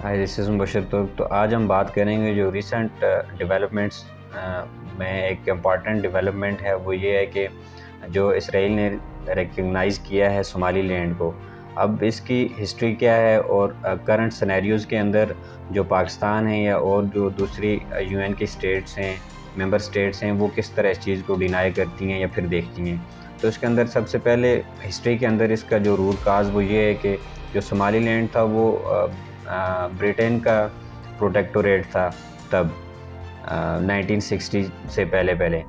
High دس از مبشر ترک۔ تو آج ہم بات کریں گے جو ریسنٹ ڈیولپمنٹس میں ایک امپارٹنٹ ڈیولپمنٹ ہے، وہ یہ ہے کہ جو اسرائیل نے ریکگنائز کیا ہے صومالی لینڈ کو۔ اب اس کی ہسٹری کیا ہے اور کرنٹ سینیریوز کے اندر جو پاکستان ہے یا اور جو دوسری یو این کی اسٹیٹس ہیں، ممبر اسٹیٹس ہیں، وہ کس طرح اس چیز کو ڈینائی کرتی ہیں یا پھر دیکھتی ہیں۔ تو اس کے اندر سب سے پہلے ہسٹری کے اندر اس کا جو روٹ کاز وہ یہ ہے کہ جو صومالی لینڈ تھا وہ برٹین کا پروٹیکٹوریٹ تھا تب 1960 سے پہلے۔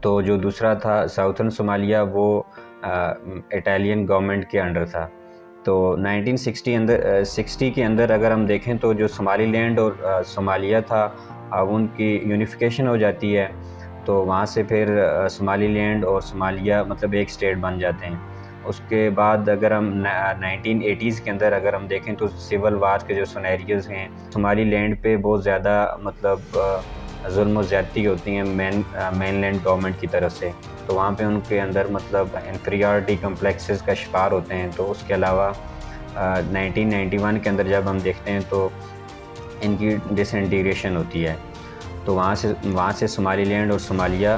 تو جو دوسرا تھا ساؤتھرن صومالیہ، وہ اٹالین گورنمنٹ کے انڈر تھا۔ تو 1960 کے اندر اگر ہم دیکھیں تو جو صومالی لینڈ اور صومالیہ تھا، اب ان کی یونیفیکیشن ہو جاتی ہے، تو وہاں سے پھر صومالی لینڈ اور صومالیہ مطلب ایک اسٹیٹ بن جاتے ہیں۔ اس کے بعد اگر ہم 1980s کے اندر اگر ہم دیکھیں تو سول وار کے جو سینیریوز ہیں، صومالی لینڈ پہ بہت زیادہ مطلب ظلم و زیادتی ہوتی ہیں مین لینڈ گورنمنٹ کی طرف سے، تو وہاں پہ ان کے اندر مطلب انفیریارٹی کمپلیکسز کا شکار ہوتے ہیں۔ تو اس کے علاوہ 1991 کے اندر جب ہم دیکھتے ہیں تو ان کی ڈس انٹیگریشن ہوتی ہے، تو وہاں سے صومالی لینڈ اور صومالیہ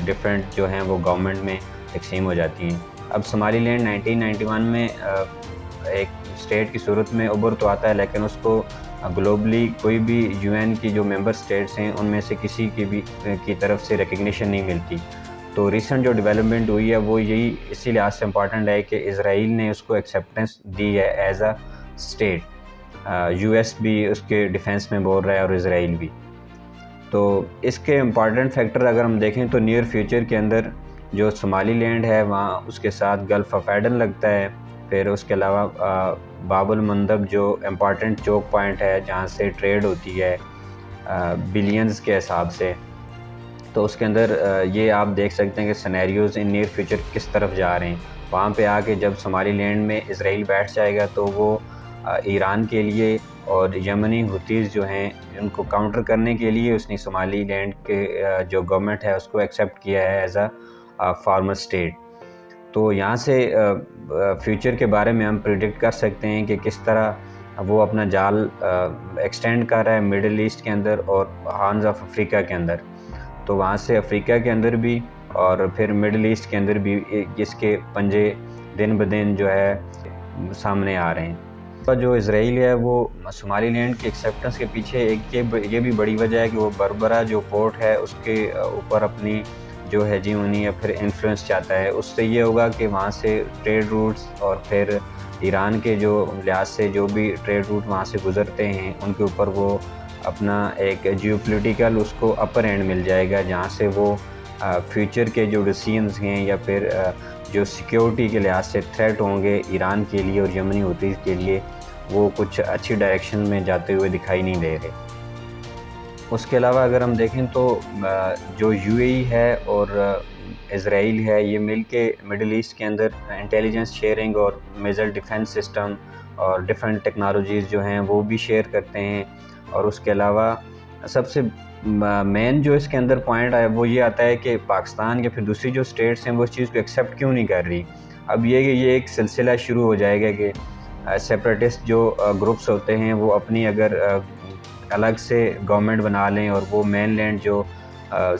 ڈفرینٹ جو ہیں وہ گورنمنٹ میں تقسیم ہو جاتی ہیں۔ اب صومالی لینڈ 1991 میں ایک اسٹیٹ کی صورت میں ابھر تو آتا ہے، لیکن اس کو گلوبلی کوئی بھی یو این کی جو ممبر اسٹیٹس ہیں ان میں سے کسی کی طرف سے ریکگنیشن نہیں ملتی۔ تو ریسنٹ جو ڈیولپمنٹ ہوئی ہے وہ یہی اسی لحاظ سے امپارٹنٹ ہے کہ اسرائیل نے اس کو ایکسیپٹنس دی ہے as a state. U S بھی اس کے ڈیفینس میں بول رہا ہے اور اسرائیل بھی۔ تو اس کے امپارٹنٹ فیکٹر اگر ہم دیکھیں تو نیئر فیوچر کے اندر جو صومالی لینڈ ہے وہاں اس کے ساتھ گلف آف ایڈن لگتا ہے، پھر اس کے علاوہ باب المندب جو امپارٹنٹ چوک پوائنٹ ہے جہاں سے ٹریڈ ہوتی ہے بلینز کے حساب سے۔ تو اس کے اندر یہ آپ دیکھ سکتے ہیں کہ سینیریوز ان نیئر فیوچر کس طرف جا رہے ہیں۔ وہاں پہ آ کے جب صومالی لینڈ میں اسرائیل بیٹھ جائے گا تو وہ ایران کے لیے اور یمنی ہوتیز جو ہیں ان کو کاؤنٹر کرنے کے لیے اس نے صومالی لینڈ کے جو گورنمنٹ ہے اس کو ایکسیپٹ کیا ہے ایز اے فارمر اسٹیٹ۔ تو یہاں سے فیوچر کے بارے میں ہم پریڈکٹ کر سکتے ہیں کہ کس طرح وہ اپنا جال ایکسٹینڈ کر رہا ہے مڈل ایسٹ کے اندر اور ہارنز آف افریقہ کے اندر۔ تو وہاں سے افریقہ کے اندر بھی اور پھر مڈل ایسٹ کے اندر بھی اس کے پنجے دن بدن جو ہے سامنے آ رہے ہیں۔ جو اسرائیل ہے وہ صومالی لینڈ کی ایکسیپٹنس کے پیچھے ایک یہ بھی بڑی وجہ ہے کہ وہ بربرا جو پورٹ ہے اس کے اوپر اپنی جو ہیجیمونی یا پھر انفلوئنس چاہتا ہے۔ اس سے یہ ہوگا کہ وہاں سے ٹریڈ روٹس اور پھر ایران کے جو لحاظ سے جو بھی ٹریڈ روٹ وہاں سے گزرتے ہیں ان کے اوپر وہ اپنا ایک جیو پولیٹیکل اس کو اپر اینڈ مل جائے گا، جہاں سے وہ فیوچر کے جو ڈیسیژنز ہیں یا پھر جو سیکیورٹی کے لحاظ سے تھریٹ ہوں گے ایران کے لیے اور یمنی ہوتیز کے لیے، وہ کچھ اچھی ڈائریکشن میں جاتے ہوئے دکھائی نہیں دے رہے۔ اس کے علاوہ اگر ہم دیکھیں تو جو یو اے ای ہے اور اسرائیل ہے، یہ مل کے مڈل ایسٹ کے اندر انٹیلیجنس شیئرنگ اور میزائل ڈیفنس سسٹم اور ڈیفرنٹ ٹیکنالوجیز جو ہیں وہ بھی شیئر کرتے ہیں۔ اور اس کے علاوہ سب سے مین جو اس کے اندر پوائنٹ ہے وہ یہ آتا ہے کہ پاکستان یا پھر دوسری جو اسٹیٹس ہیں وہ اس چیز کو ایکسیپٹ کیوں نہیں کر رہی۔ اب یہ ایک سلسلہ شروع ہو جائے گا کہ سیپریٹسٹ جو گروپس ہوتے ہیں وہ اپنی اگر الگ سے گورنمنٹ بنا لیں اور وہ مین لینڈ جو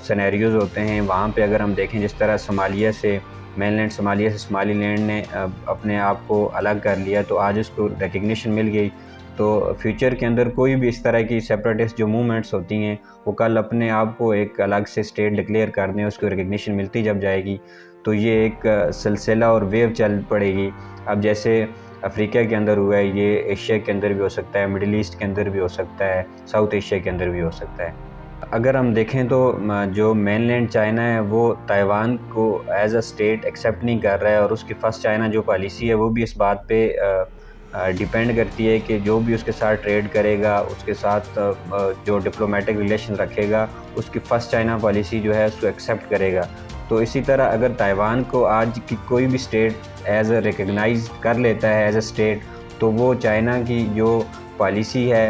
سینیریوز ہوتے ہیں وہاں پہ اگر ہم دیکھیں جس طرح صومالیہ سے مین لینڈ صومالیہ سے صومالی لینڈ نے اپنے آپ کو الگ کر لیا، تو آج اس کو ریکگنیشن مل گئی۔ تو فیوچر کے اندر کوئی بھی اس طرح کی سیپریٹسٹ جو موومنٹس ہوتی ہیں وہ کل اپنے آپ کو ایک الگ سے اسٹیٹ ڈکلیئر کر دیں، اس کو ریکگنیشن ملتی جب جائے گی تو یہ ایک سلسلہ اور ویو چل پڑے گی۔ اب جیسے افریقہ کے اندر ہوا ہے، یہ ایشیا کے اندر بھی ہو سکتا ہے، مڈل ایسٹ کے اندر بھی ہو سکتا ہے، ساؤتھ ایشیا کے اندر بھی ہو سکتا ہے۔ اگر ہم دیکھیں تو جو مین لینڈ چائنا ہے وہ تائیوان کو ایز اے اسٹیٹ ایکسیپٹ نہیں کر رہا ہے، اور اس کی فرسٹ چائنا جو پالیسی ہے وہ بھی اس بات پہ ڈیپینڈ کرتی ہے کہ جو بھی اس کے ساتھ ٹریڈ کرے گا، اس کے ساتھ جو ڈپلومیٹک ریلیشن رکھے گا، اس کی فرسٹ چائنا پالیسی جو ہے اس کو ایکسیپٹ کرے گا۔ تو اسی طرح اگر تائیوان کو آج کی کوئی بھی اسٹیٹ ایز اے ریکگنائز کر لیتا ہے ایز اے اسٹیٹ، تو وہ چائنا کی جو پالیسی ہے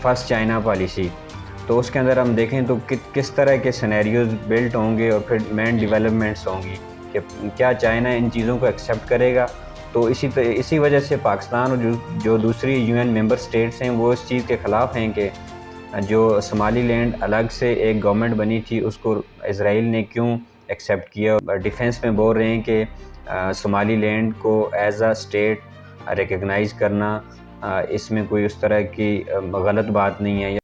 فرسٹ چائنا پالیسی، تو اس کے اندر ہم دیکھیں تو کس طرح کے سینیریوز بلٹ ہوں گے اور پھر مین ڈیولپمنٹس ہوں گی کہ کیا چائنا ان چیزوں کو ایکسیپٹ کرے گا تو اسی وجہ سے پاکستان اور جو دوسری UN ممبر سٹیٹس ہیں وہ اس چیز کے خلاف ہیں کہ جو صومالی لینڈ الگ سے ایک گورنمنٹ بنی تھی اس کو اسرائیل نے کیوں ایکسیپٹ کیا. ڈیفنس میں بول رہے ہیں کہ صومالی لینڈ کو ایز اے اسٹیٹ ریکگنائز کرنا اس میں کوئی اس طرح کی غلط بات نہیں ہے.